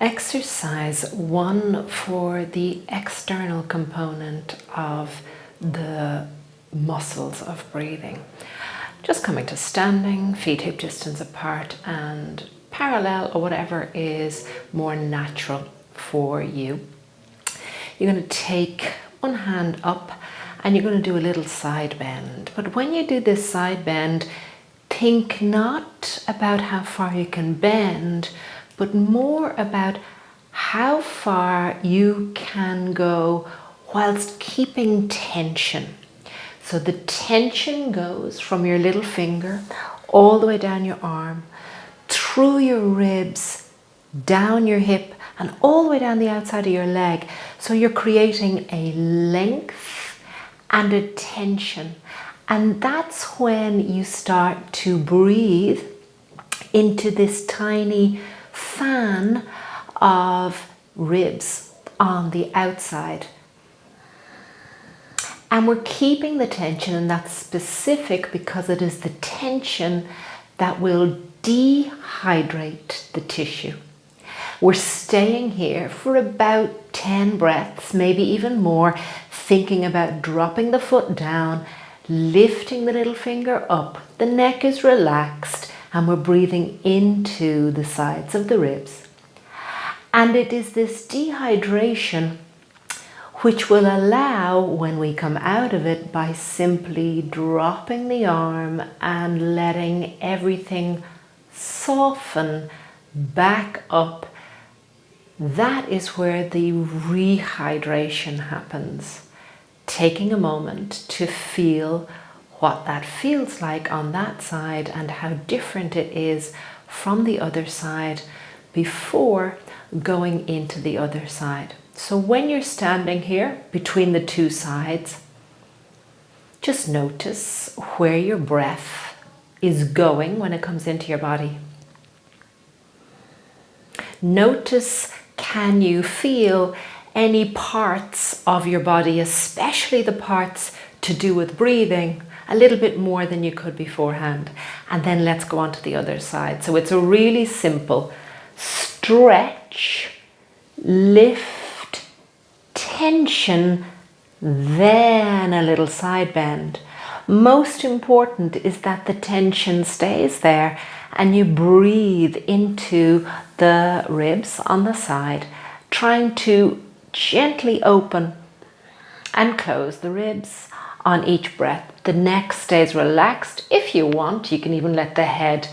Exercise 1 for the external component of the muscles of breathing. Just coming to standing, feet hip distance apart and parallel, or whatever is more natural for you. You're going to take one hand up and you're going to do a little side bend. But when you do this side bend, think not about how far you can bend, but more about how far you can go whilst keeping tension. So the tension goes from your little finger all the way down your arm, through your ribs, down your hip, and all the way down the outside of your leg. So you're creating a length and a tension. And that's when you start to breathe into this tiny fan of ribs on the outside. And we're keeping the tension, and that's specific because it is the tension that will dehydrate the tissue. We're staying here for about 10 breaths, maybe even more, thinking about dropping the foot down, lifting the little finger up. The neck is relaxed and we're breathing into the sides of the ribs. And it is this dehydration which will allow, when we come out of it, by simply dropping the arm and letting everything soften back up. That is where the rehydration happens. Taking a moment to feel what that feels like on that side and how different it is from the other side before going into the other side. So when you're standing here between the two sides, just notice where your breath is going when it comes into your body. Notice, can you feel any parts of your body, especially the parts to do with breathing, a little bit more than you could beforehand? And then let's go on to the other side. So it's a really simple stretch, lift, tension, then a little side bend. Most important is that the tension stays there and you breathe into the ribs on the side, trying to gently open and close the ribs on each breath. The neck stays relaxed. If you want, you can even let the head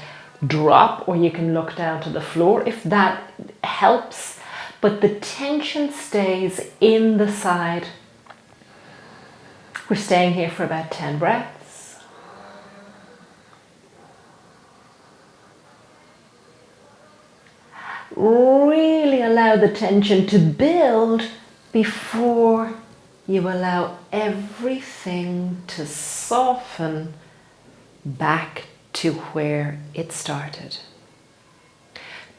drop, or you can look down to the floor if that helps. But the tension stays in the side. We're staying here for about 10 breaths. Really allow the tension to build before you allow everything to soften back to where it started.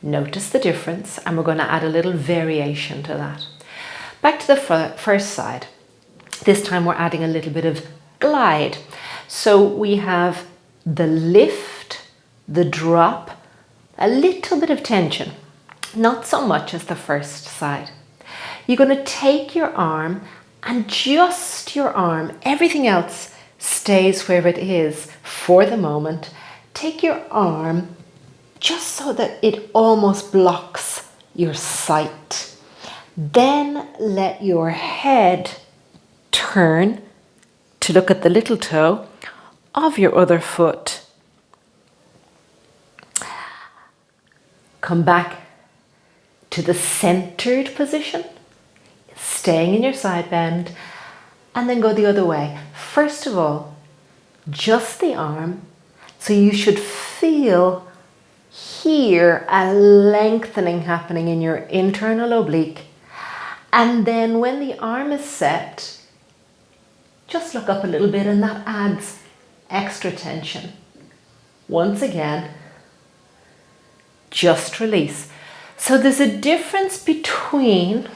Notice the difference, and we're going to add a little variation to that. Back to the first side. This time we're adding a little bit of glide. So we have the lift, the drop, a little bit of tension. Not so much as the first side. You're going to take your arm and just your arm. Everything else stays where it is for the moment. Take your arm just so that it almost blocks your sight. Then let your head turn to look at the little toe of your other foot. Come back to the centered position, staying in your side bend, and then go the other way. First of all, just the arm. So you should feel here a lengthening happening in your internal oblique. And then when the arm is set, just look up a little bit, and that adds extra tension. Once again, just release. So there's a difference between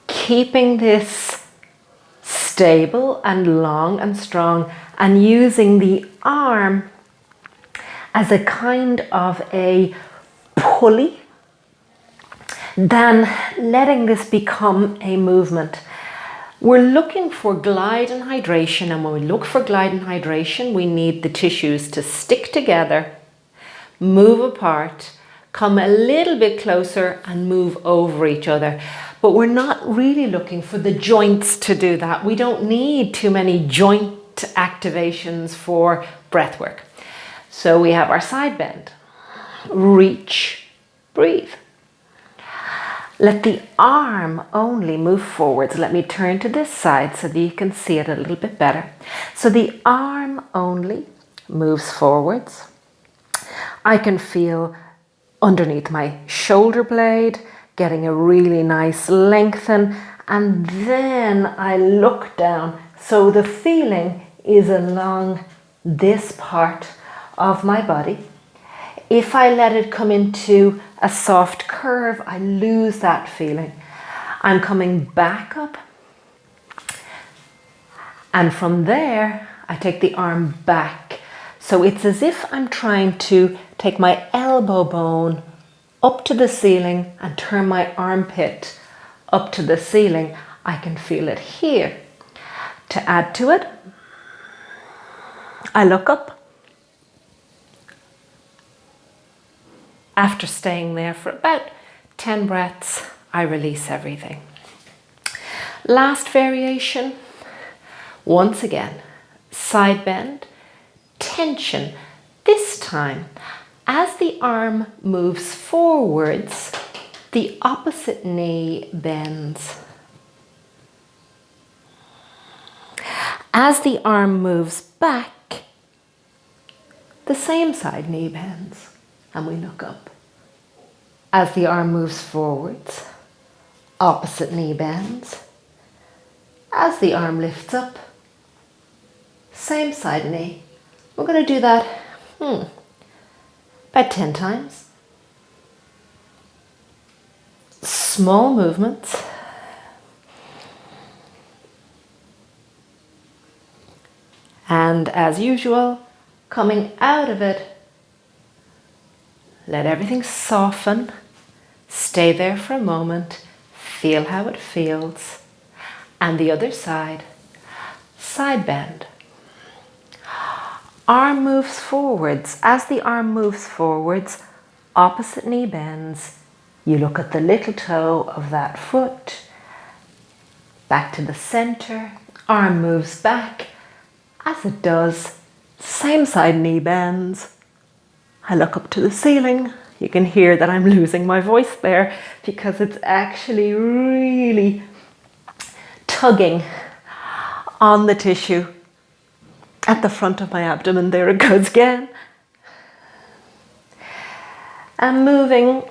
keeping this stable and long and strong and using the arm as a kind of a pulley than letting this become a movement. We're looking for glide and hydration, and when we look for glide and hydration, we need the tissues to stick together, move apart, come a little bit closer and move over each other. But we're not really looking for the joints to do that. We don't need too many joint activations for breath work. So we have our side bend, reach, breathe. Let the arm only move forwards. Let me turn to this side so that you can see it a little bit better. So the arm only moves forwards. I can feel underneath my shoulder blade getting a really nice lengthen, and then I look down. So the feeling is along this part of my body. If I let it come into a soft curve, I lose that feeling. I'm coming back up, and from there I take the arm back. So it's as if I'm trying to take my elbow bone up to the ceiling and turn my armpit up to the ceiling. I can feel it here. To add to it, I look up. After staying there for about 10 breaths, I release everything. Last variation, once again, side bend, tension. This time, as the arm moves forwards, the opposite knee bends. As the arm moves back, the same side knee bends, and we look up. As the arm moves forwards, opposite knee bends. As the arm lifts up, same side knee. We're going to do that about 10 times. Small movements. And as usual, coming out of it, let everything soften. Stay there for a moment. Feel how it feels. And the other side, side bend. Arm moves forwards. As the arm moves forwards, opposite knee bends. You look at the little toe of that foot. Back to the center. Arm moves back. As it does, same side knee bends. I look up to the ceiling. You can hear that I'm losing my voice there because it's actually really tugging on the tissue at the front of my abdomen. There it goes again. And moving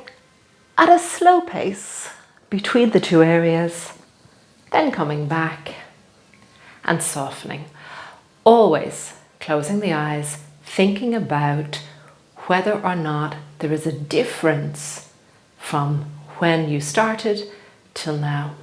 at a slow pace between the two areas, then coming back and softening. Always closing the eyes, thinking about whether or not there is a difference from when you started till now.